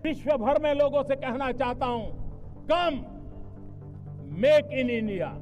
विश्व भर में लोगों से कहना चाहता हूं, कम मेक इन इंडिया।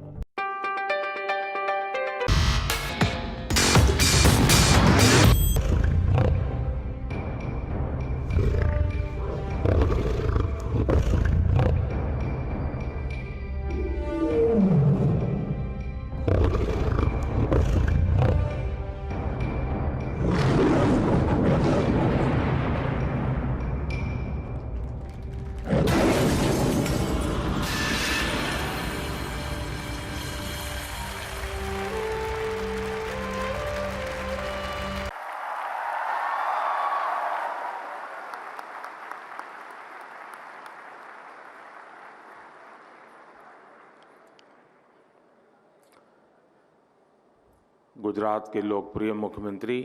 गुजरात के लोकप्रिय मुख्यमंत्री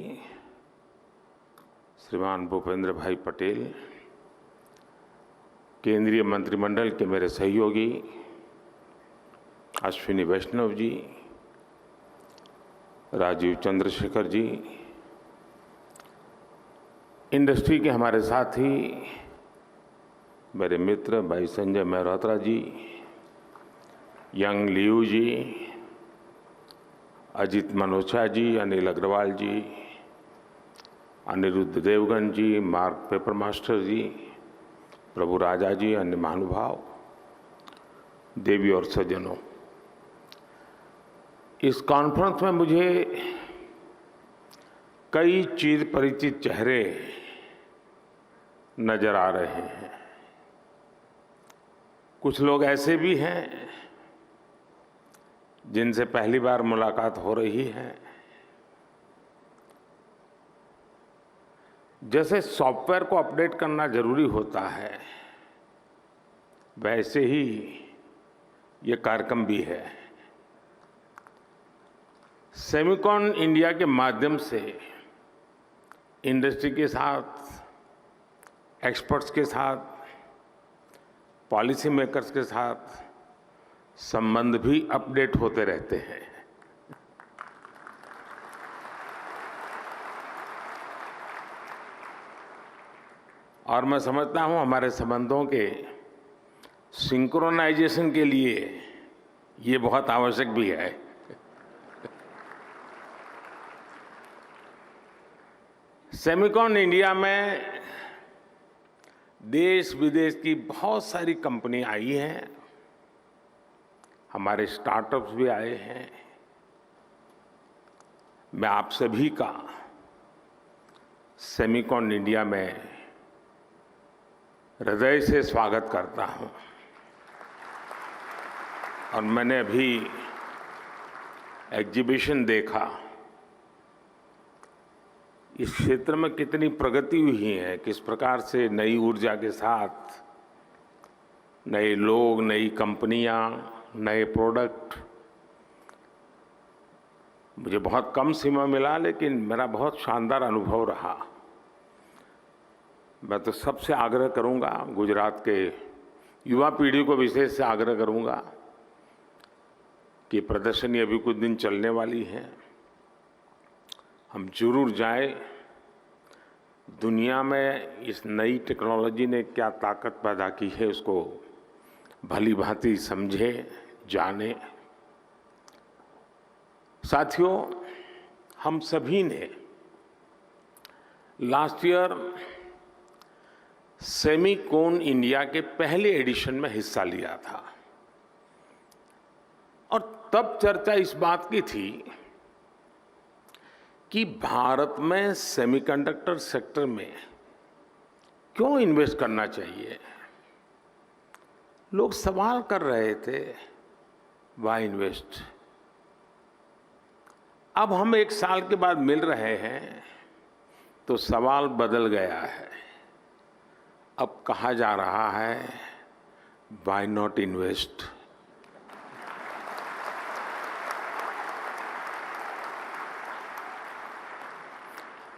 श्रीमान भूपेंद्र भाई पटेल, केंद्रीय मंत्रिमंडल के मेरे सहयोगी अश्विनी वैष्णव जी, राजीव चंद्रशेखर जी, इंडस्ट्री के हमारे साथी मेरे मित्र भाई संजय मेहरोत्रा जी, यंग लियू जी, अजीत मनोचा जी, अनिल अग्रवाल जी, अनिरुद्ध देवगन जी, मार्क पेपर मास्टर जी, प्रभु राजा जी, अन्य महानुभाव, देवी और सज्जनों, इस कॉन्फ्रेंस में मुझे कई चिर परिचित चेहरे नजर आ रहे हैं। कुछ लोग ऐसे भी हैं जिनसे पहली बार मुलाकात हो रही है। जैसे सॉफ्टवेयर को अपडेट करना जरूरी होता है, वैसे ही ये कार्यक्रम भी है। सेमिकॉन इंडिया के माध्यम से इंडस्ट्री के साथ, एक्सपर्ट्स के साथ, पॉलिसी मेकर्स के साथ संबंध भी अपडेट होते रहते हैं। और मैं समझता हूं हमारे संबंधों के सिंक्रोनाइजेशन के लिए ये बहुत आवश्यक भी है। सेमिकॉन इंडिया में देश विदेश की बहुत सारी कंपनी आई हैं, हमारे स्टार्टअप्स भी आए हैं। मैं आप सभी का सेमिकॉन इंडिया में हृदय से स्वागत करता हूं। और मैंने अभी एग्जीबिशन देखा, इस क्षेत्र में कितनी प्रगति हुई है, किस प्रकार से नई ऊर्जा के साथ नए लोग, नई कंपनियां, नए प्रोडक्ट। मुझे बहुत कम समय मिला, लेकिन मेरा बहुत शानदार अनुभव रहा। मैं तो सबसे आग्रह करूंगा, गुजरात के युवा पीढ़ी को विशेष से आग्रह करूंगा कि प्रदर्शनी अभी कुछ दिन चलने वाली है, हम जरूर जाएं। दुनिया में इस नई टेक्नोलॉजी ने क्या ताकत पैदा की है, उसको भली भांति समझे, जाने। साथियों, हम सभी ने लास्ट ईयर सेमिकॉन इंडिया के पहले एडिशन में हिस्सा लिया था और तब चर्चा इस बात की थी कि भारत में सेमीकंडक्टर सेक्टर में क्यों इन्वेस्ट करना चाहिए। लोग सवाल कर रहे थे, वाई इन्वेस्ट। अब हम एक साल के बाद मिल रहे हैं तो सवाल बदल गया है। अब कहा जा रहा है, वाई नॉट इन्वेस्ट।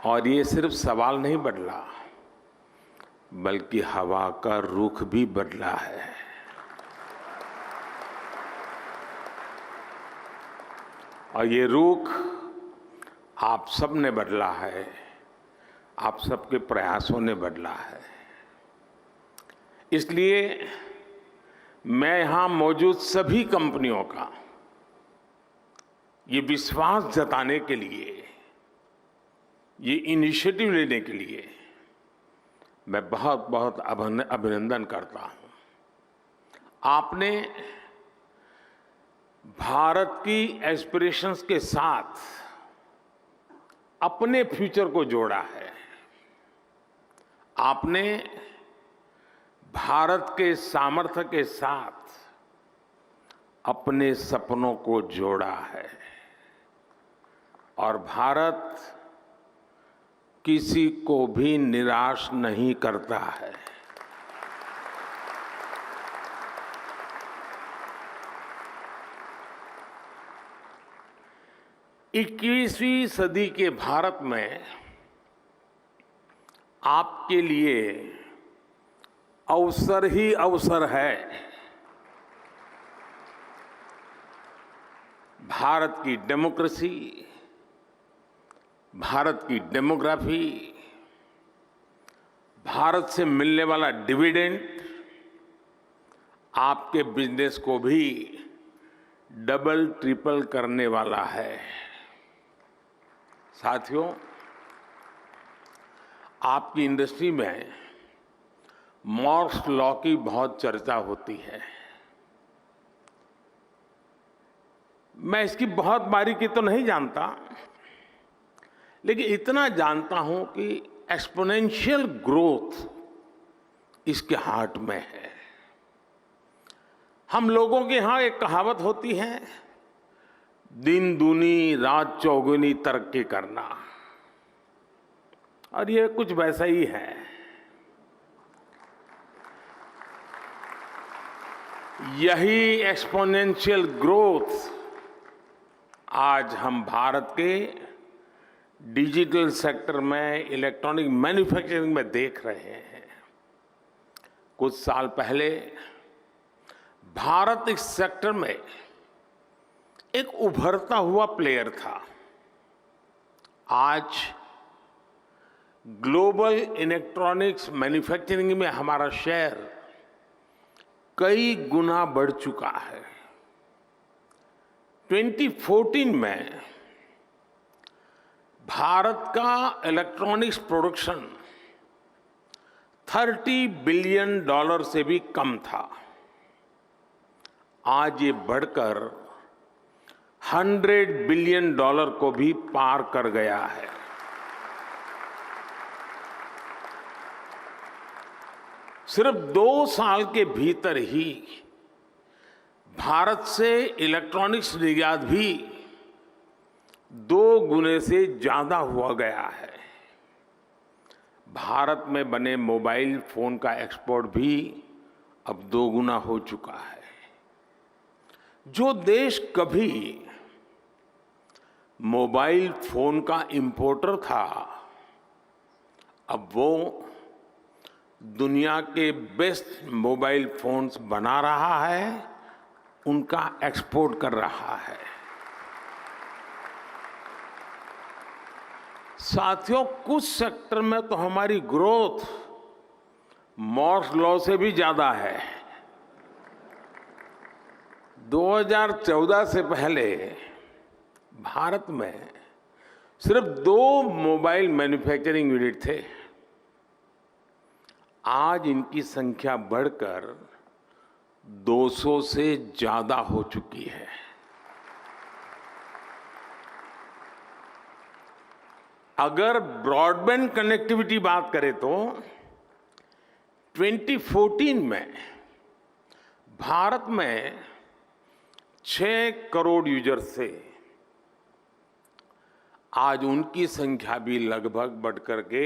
और ये सिर्फ सवाल नहीं बदला, बल्कि हवा का रुख भी बदला है। और ये रुख आप सब ने बदला है, आप सबके प्रयासों ने बदला है। इसलिए मैं यहां मौजूद सभी कंपनियों का ये विश्वास जताने के लिए, ये इनिशिएटिव लेने के लिए मैं बहुत बहुत अभिनंदन करता हूं। आपने भारत की एस्पिरेशंस के साथ अपने फ्यूचर को जोड़ा है। आपने भारत के सामर्थ्य के साथ अपने सपनों को जोड़ा है और भारत किसी को भी निराश नहीं करता है। इक्कीसवीं सदी के भारत में आपके लिए अवसर ही अवसर है। भारत की डेमोक्रेसी, भारत की डेमोग्राफी, भारत से मिलने वाला डिविडेंड आपके बिजनेस को भी डबल ट्रिपल करने वाला है। साथियों, आपकी इंडस्ट्री में मॉर्स लॉ की बहुत चर्चा होती है। मैं इसकी बहुत बारीकी तो नहीं जानता, लेकिन इतना जानता हूं कि एक्सपोनेंशियल ग्रोथ इसके हार्ट में है। हम लोगों के यहां एक कहावत होती है, दिन दूनी रात चौगुनी तरक्की करना, और ये कुछ वैसा ही है। यही एक्सपोनेंशियल ग्रोथ आज हम भारत के डिजिटल सेक्टर में, इलेक्ट्रॉनिक मैन्युफैक्चरिंग में देख रहे हैं। कुछ साल पहले भारत इस सेक्टर में एक उभरता हुआ प्लेयर था। आज ग्लोबल इलेक्ट्रॉनिक्स मैन्युफैक्चरिंग में हमारा शेयर कई गुना बढ़ चुका है। 2014 में भारत का इलेक्ट्रॉनिक्स प्रोडक्शन $30 बिलियन से भी कम था। आज ये बढ़कर $100 बिलियन को भी पार कर गया है। सिर्फ 2 साल के भीतर ही भारत से इलेक्ट्रॉनिक्स निर्यात भी 2 गुने से ज्यादा हुआ गया है। भारत में बने मोबाइल फोन का एक्सपोर्ट भी अब 2 गुना हो चुका है। जो देश कभी मोबाइल फोन का इंपोर्टर था, अब वो दुनिया के बेस्ट मोबाइल फोन्स बना रहा है, उनका एक्सपोर्ट कर रहा है। साथियों, कुछ सेक्टर में तो हमारी ग्रोथ मॉर्स लॉ से भी ज्यादा है। 2014 से पहले भारत में सिर्फ 2 मोबाइल मैन्युफैक्चरिंग यूनिट थे। आज इनकी संख्या बढ़कर 200 से ज्यादा हो चुकी है। अगर ब्रॉडबैंड कनेक्टिविटी बात करें तो 2014 में भारत में 6 करोड़ यूजर्स थे। आज उनकी संख्या भी लगभग बढ़कर के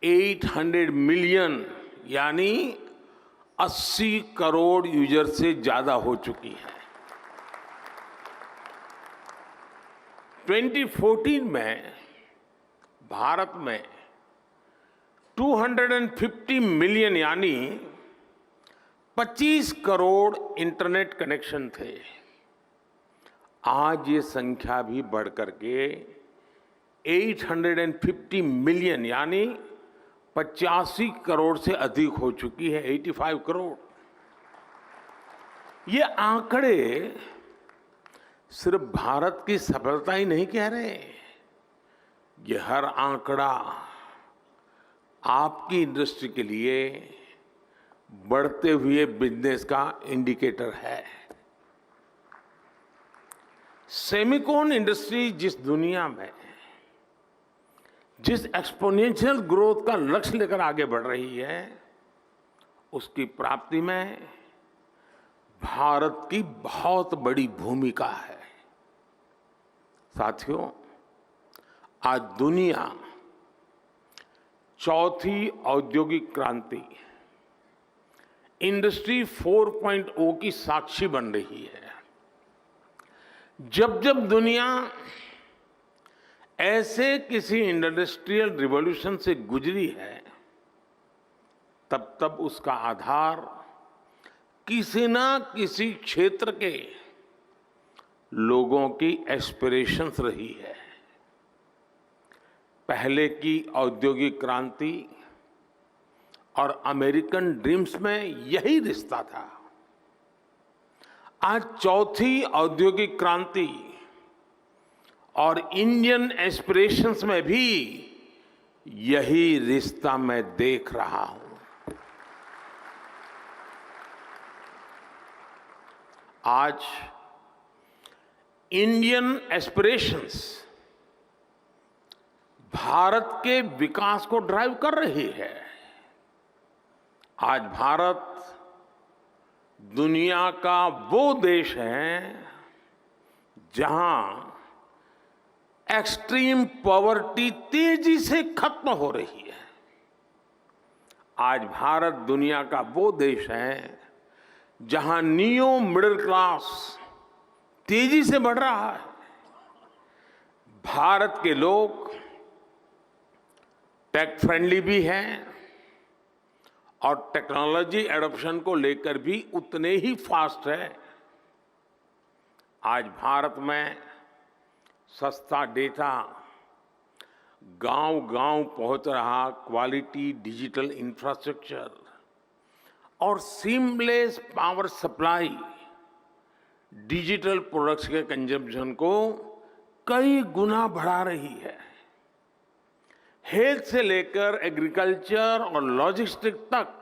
800 मिलियन यानी 80 करोड़ यूजर से ज्यादा हो चुकी है। 2014 में भारत में 250 मिलियन यानी 25 करोड़ इंटरनेट कनेक्शन थे। आज ये संख्या भी बढ़कर के 850 मिलियन यानी 85 करोड़ से अधिक हो चुकी है, 85 करोड़। ये आंकड़े सिर्फ भारत की सफलता ही नहीं कह रहे, ये हर आंकड़ा आपकी इंडस्ट्री के लिए बढ़ते हुए बिजनेस का इंडिकेटर है। सेमीकॉन इंडस्ट्री जिस दुनिया में जिस एक्सपोनेंशियल ग्रोथ का लक्ष्य लेकर आगे बढ़ रही है, उसकी प्राप्ति में भारत की बहुत बड़ी भूमिका है। साथियों, आज दुनिया चौथी औद्योगिक क्रांति इंडस्ट्री 4.0 की साक्षी बन रही है। जब जब दुनिया ऐसे किसी इंडस्ट्रियल रिवॉल्यूशन से गुजरी है, तब तब उसका आधार किसी ना किसी क्षेत्र के लोगों की एस्पिरेशंस रही है। पहले की औद्योगिक क्रांति और अमेरिकन ड्रीम्स में यही रिश्ता था। आज चौथी औद्योगिक क्रांति और इंडियन एस्पिरेशंस में भी यही रिश्ता मैं देख रहा हूं। आज इंडियन एस्पिरेशंस भारत के विकास को ड्राइव कर रही है। आज भारत दुनिया का वो देश है जहां एक्सट्रीम पॉवर्टी तेजी से खत्म हो रही है। आज भारत दुनिया का वो देश है जहां नियो मिडिल क्लास तेजी से बढ़ रहा है। भारत के लोग टेक फ्रेंडली भी हैं और टेक्नोलॉजी एडॉप्शन को लेकर भी उतने ही फास्ट है। आज भारत में सस्ता डेटा गांव-गांव पहुंच रहा, क्वालिटी डिजिटल इंफ्रास्ट्रक्चर और seamless power supply digital products के कंजम्पशन को कई गुना बढ़ा रही है। हेल्थ से लेकर एग्रीकल्चर और लॉजिस्टिक्स तक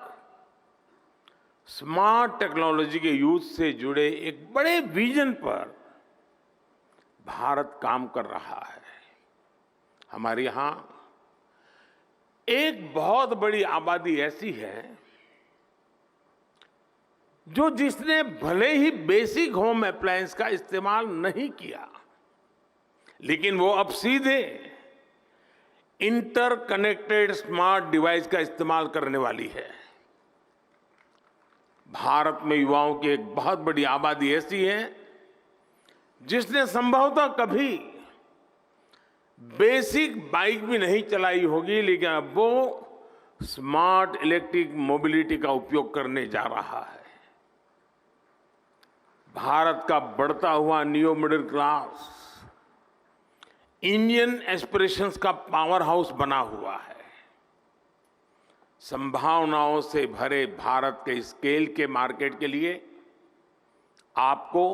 स्मार्ट टेक्नोलॉजी के यूज से जुड़े एक बड़े विजन पर भारत काम कर रहा है। हमारे यहां एक बहुत बड़ी आबादी ऐसी है जिसने भले ही बेसिक होम अप्लायंस का इस्तेमाल नहीं किया, लेकिन वो अब सीधे इंटरकनेक्टेड स्मार्ट डिवाइस का इस्तेमाल करने वाली है। भारत में युवाओं की एक बहुत बड़ी आबादी ऐसी है जिसने संभवतः कभी बेसिक बाइक भी नहीं चलाई होगी, लेकिन अब वो स्मार्ट इलेक्ट्रिक मोबिलिटी का उपयोग करने जा रहा है। भारत का बढ़ता हुआ neo middle class Indian aspirations का पावर हाउस बना हुआ है। संभावनाओं से भरे भारत के स्केल के मार्केट के लिए आपको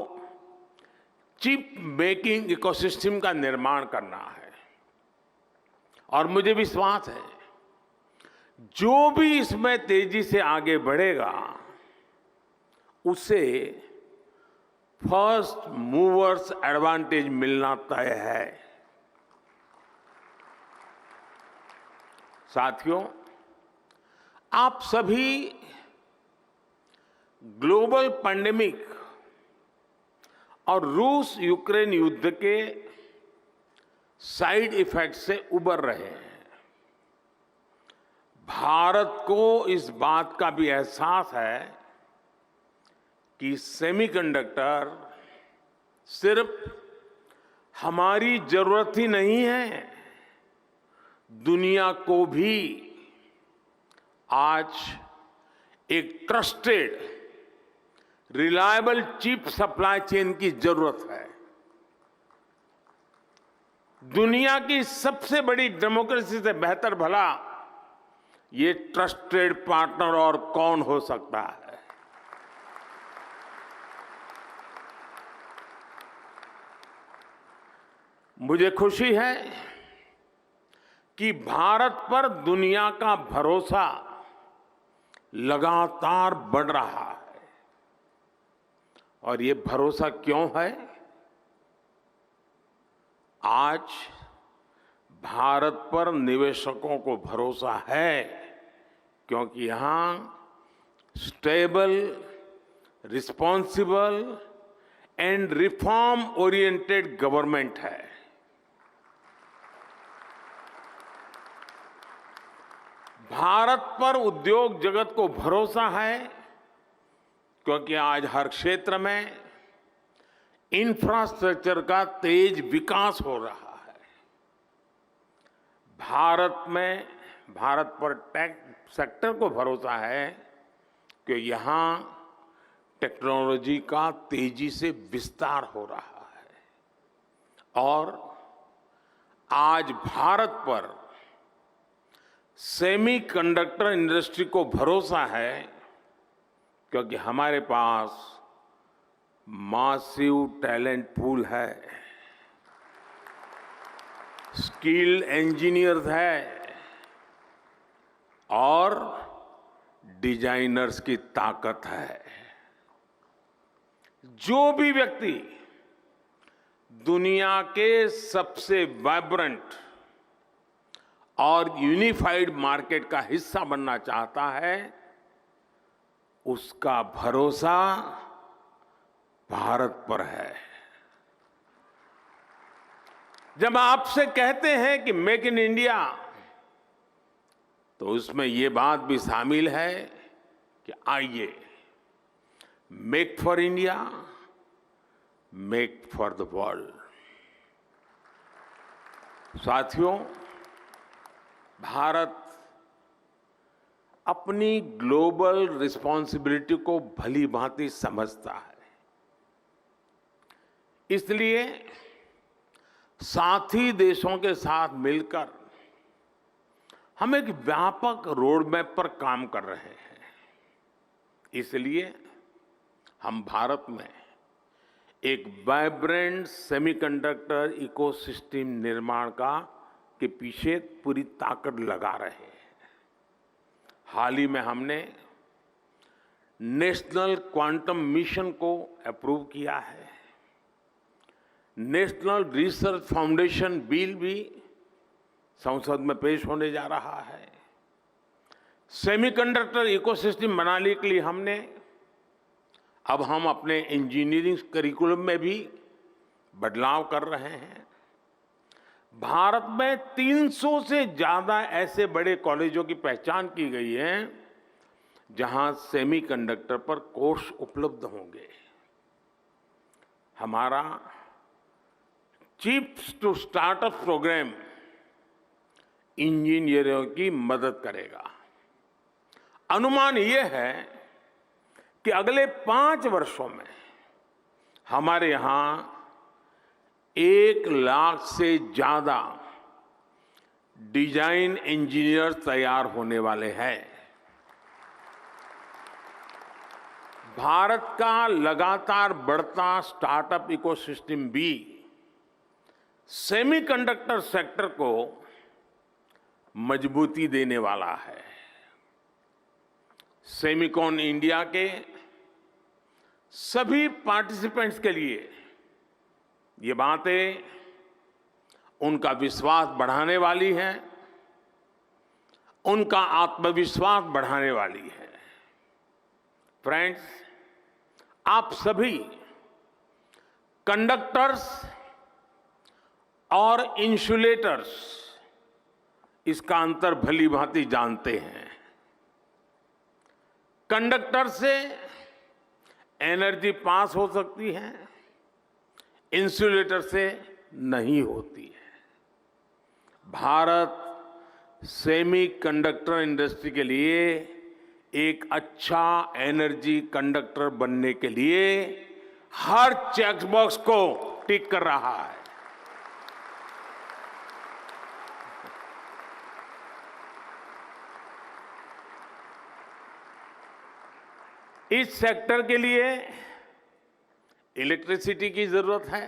चिप मेकिंग इकोसिस्टम का निर्माण करना है और मुझे विश्वास है जो भी इसमें तेजी से आगे बढ़ेगा उसे फर्स्ट मूवर्स एडवांटेज मिलना तय है। साथियों, आप सभी ग्लोबल पैंडेमिक और रूस यूक्रेन युद्ध के साइड इफेक्ट से उबर रहे हैं। भारत को इस बात का भी एहसास है कि सेमीकंडक्टर सिर्फ हमारी जरूरत ही नहीं है, दुनिया को भी आज एक trusted reliable chip supply chain की जरूरत है। दुनिया की सबसे बड़ी डेमोक्रेसी से बेहतर भला ये ट्रस्टेड पार्टनर और कौन हो सकता है। मुझे खुशी है कि भारत पर दुनिया का भरोसा लगातार बढ़ रहा है। और ये भरोसा क्यों है? आज भारत पर निवेशकों को भरोसा है क्योंकि यहां stable, responsible and reform oriented government है। भारत पर उद्योग जगत को भरोसा है क्योंकि आज हर क्षेत्र में इंफ्रास्ट्रक्चर का तेज विकास हो रहा है। भारत पर टेक सेक्टर को भरोसा है कि यहां टेक्नोलॉजी का तेजी से विस्तार हो रहा है। और आज भारत पर सेमीकंडक्टर इंडस्ट्री को भरोसा है क्योंकि हमारे पास मासिव टैलेंट पूल है, स्किल्ड इंजीनियर्स है और डिजाइनर्स की ताकत है। जो भी व्यक्ति दुनिया के सबसे वाइब्रेंट और यूनिफाइड मार्केट का हिस्सा बनना चाहता है, उसका भरोसा भारत पर है। जब आपसे कहते हैं कि मेक इन इंडिया, तो उसमें ये बात भी शामिल है कि आइए make for India, make for the world. साथियों, भारत अपनी ग्लोबल रिस्पॉन्सिबिलिटी को भली भांति समझता है। इसलिए साथी देशों के साथ मिलकर हम एक व्यापक रोड मैप पर काम कर रहे हैं। इसलिए हम भारत में एक वाइब्रेंट सेमीकंडक्टर इकोसिस्टम निर्माण के पीछे पूरी ताकत लगा रहे हैं। हाल ही में हमने नेशनल क्वांटम मिशन को अप्रूव किया है। नेशनल रिसर्च फाउंडेशन बिल भी संसद में पेश होने जा रहा है। सेमीकंडक्टर इकोसिस्टम बनाने के लिए अब हम अपने इंजीनियरिंग करिकुलम में भी बदलाव कर रहे हैं। भारत में 300 से ज्यादा ऐसे बड़े कॉलेजों की पहचान की गई है जहां सेमीकंडक्टर पर कोर्स उपलब्ध होंगे। हमारा चिप्स टू स्टार्टअप प्रोग्राम इंजीनियरों की मदद करेगा। अनुमान यह है कि अगले 5 वर्षों में हमारे यहां 1 लाख से ज्यादा डिजाइन इंजीनियर तैयार होने वाले हैं। भारत का लगातार बढ़ता स्टार्टअप इकोसिस्टम भी सेमीकंडक्टर सेक्टर को मजबूती देने वाला है। सेमिकॉन इंडिया के सभी पार्टिसिपेंट्स के लिए ये बातें उनका विश्वास बढ़ाने वाली हैं, उनका आत्मविश्वास बढ़ाने वाली है। फ्रेंड्स, आप सभी कंडक्टर्स और इंसुलेटर्स इसका अंतर भली भांति जानते हैं। कंडक्टर से एनर्जी पास हो सकती है, इंसुलेटर से नहीं होती है। भारत सेमीकंडक्टर इंडस्ट्री के लिए एक अच्छा एनर्जी कंडक्टर बनने के लिए हर चेक बॉक्स को टिक कर रहा है। इस सेक्टर के लिए इलेक्ट्रिसिटी की जरूरत है।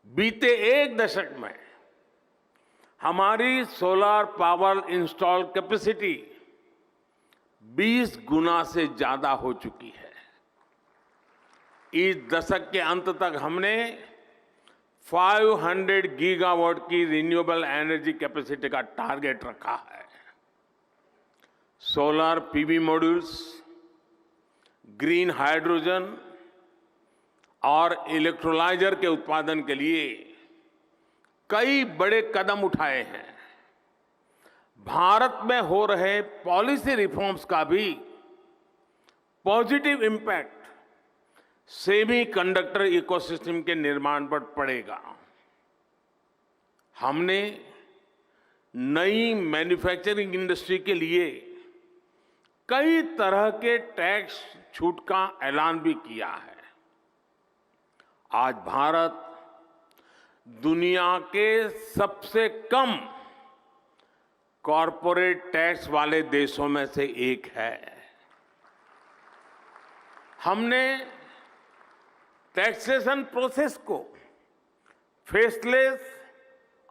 बीते एक दशक में हमारी सोलर पावर इंस्टॉल कैपेसिटी 20 गुना से ज्यादा हो चुकी है। इस दशक के अंत तक हमने 500 गीगावाट की रिन्यूएबल एनर्जी कैपेसिटी का टारगेट रखा है। Solar PV modules, green hydrogen और इलेक्ट्रोलाइजर के उत्पादन के लिए कई बड़े कदम उठाए हैं। भारत में हो रहे पॉलिसी रिफॉर्म्स का भी पॉजिटिव इम्पैक्ट सेमीकंडक्टर इकोसिस्टम के निर्माण पर पड़ेगा। हमने नई मैन्युफैक्चरिंग इंडस्ट्री के लिए कई तरह के टैक्स छूट का ऐलान भी किया है। आज भारत दुनिया के सबसे कम कॉरपोरेट टैक्स वाले देशों में से एक है। हमने टैक्सेशन प्रोसेस को फेसलेस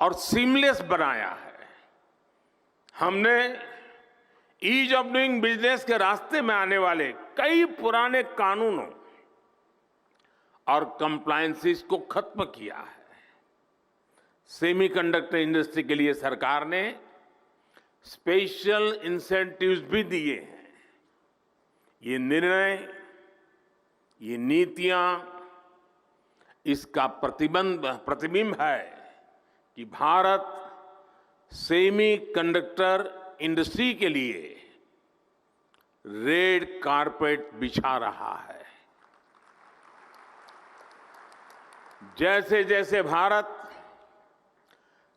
और सीमलेस बनाया है। हमने ईज ऑफ डूइंग बिजनेस के रास्ते में आने वाले कई पुराने कानूनों और कंप्लायंसेस को खत्म किया है। सेमीकंडक्टर इंडस्ट्री के लिए सरकार ने स्पेशल इंसेंटिव्स भी दिए हैं। ये निर्णय, ये नीतियां इसका प्रतिबिंब है कि भारत सेमीकंडक्टर इंडस्ट्री के लिए रेड कारपेट बिछा रहा है। जैसे जैसे भारत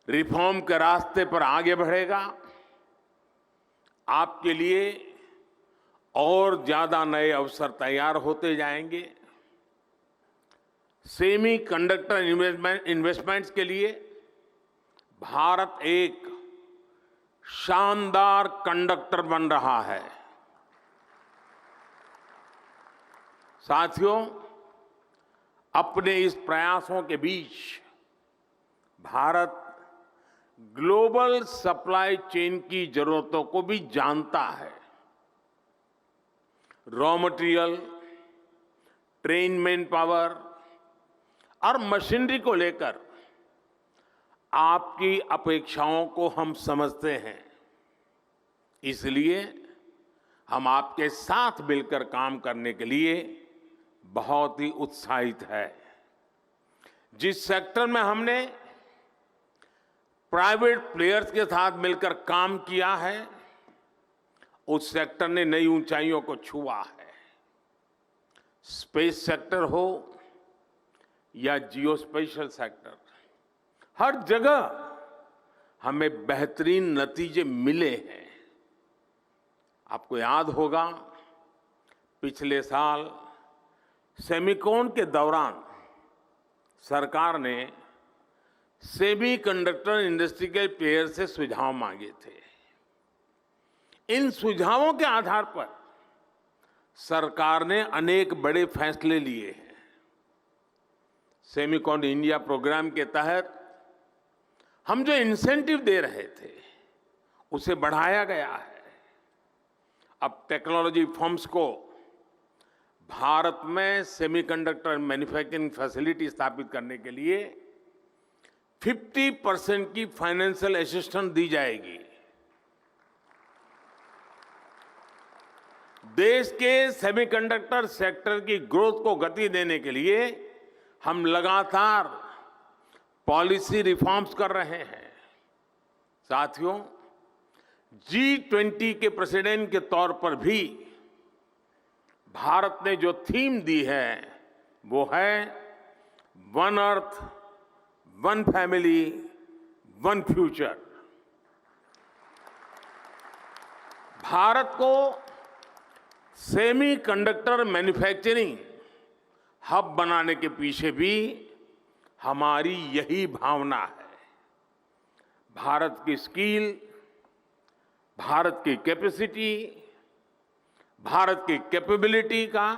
रिफॉर्म के रास्ते पर आगे बढ़ेगा, आपके लिए और ज्यादा नए अवसर तैयार होते जाएंगे। सेमीकंडक्टर इन्वेस्टमेंट्स के लिए भारत एक शानदार कंडक्टर बन रहा है। साथियों, अपने इस प्रयासों के बीच भारत ग्लोबल सप्लाई चेन की जरूरतों को भी जानता है। Raw material, train man power और मशीनरी को लेकर आपकी अपेक्षाओं को हम समझते हैं। इसलिए हम आपके साथ मिलकर काम करने के लिए बहुत ही उत्साहित है। जिस सेक्टर में हमने प्राइवेट प्लेयर्स के साथ मिलकर काम किया है, उस सेक्टर ने नई ऊंचाइयों को छुआ है। स्पेस सेक्टर हो या जियोस्पेशियल सेक्टर, हर जगह हमें बेहतरीन नतीजे मिले हैं। आपको याद होगा, पिछले साल सेमिकॉन के दौरान सरकार ने सेमीकंडक्टर इंडस्ट्री के प्लेयर से सुझाव मांगे थे। इन सुझावों के आधार पर सरकार ने अनेक बड़े फैसले लिए हैं। सेमिकॉन इंडिया प्रोग्राम के तहत हम जो इंसेंटिव दे रहे थे, उसे बढ़ाया गया है। अब टेक्नोलॉजी फर्म्स को भारत में सेमीकंडक्टर मैन्युफैक्चरिंग फैसिलिटी स्थापित करने के लिए 50% की फाइनेंशियल असिस्टेंस दी जाएगी। देश के सेमीकंडक्टर सेक्टर की ग्रोथ को गति देने के लिए हम लगातार पॉलिसी रिफॉर्म्स कर रहे हैं। साथियों, G20 के प्रेसिडेंट के तौर पर भी भारत ने जो थीम दी है, वो है one earth, one family, one future. Bharat को सेमीकंडक्टर मैन्युफैक्चरिंग हब बनाने के पीछे भी हमारी यही भावना है। भारत की स्किल, भारत की कैपेसिटी, भारत की कैपेबिलिटी का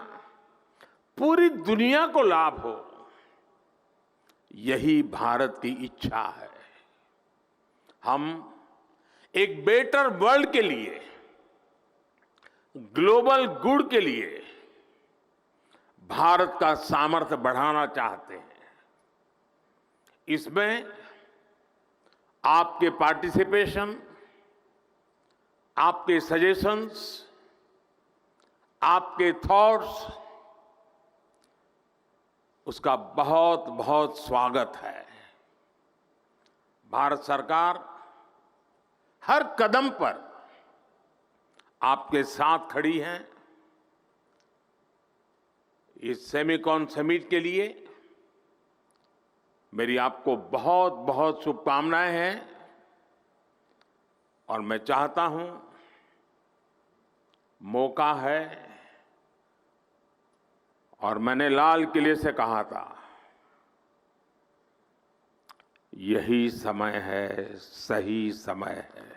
पूरी दुनिया को लाभ हो, यही भारत की इच्छा है। हम एक बेटर वर्ल्ड के लिए, ग्लोबल गुड के लिए भारत का सामर्थ्य बढ़ाना चाहते हैं। इसमें आपके पार्टिसिपेशन, आपके सजेशंस, आपके थॉट्स, उसका बहुत बहुत स्वागत है। भारत सरकार हर कदम पर आपके साथ खड़ी है। इस सेमिकॉन समिट के लिए मेरी आपको बहुत बहुत शुभकामनाएं हैं और मैं चाहता हूं, मौका है, और मैंने लाल किले से कहा था, यही समय है, सही समय है।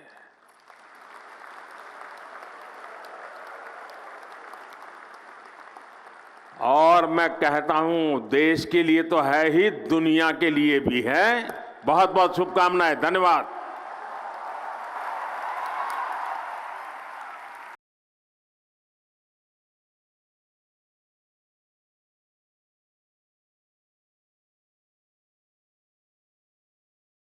और मैं कहता हूं, देश के लिए तो है ही, दुनिया के लिए भी है। बहुत बहुत शुभकामनाएं। धन्यवाद।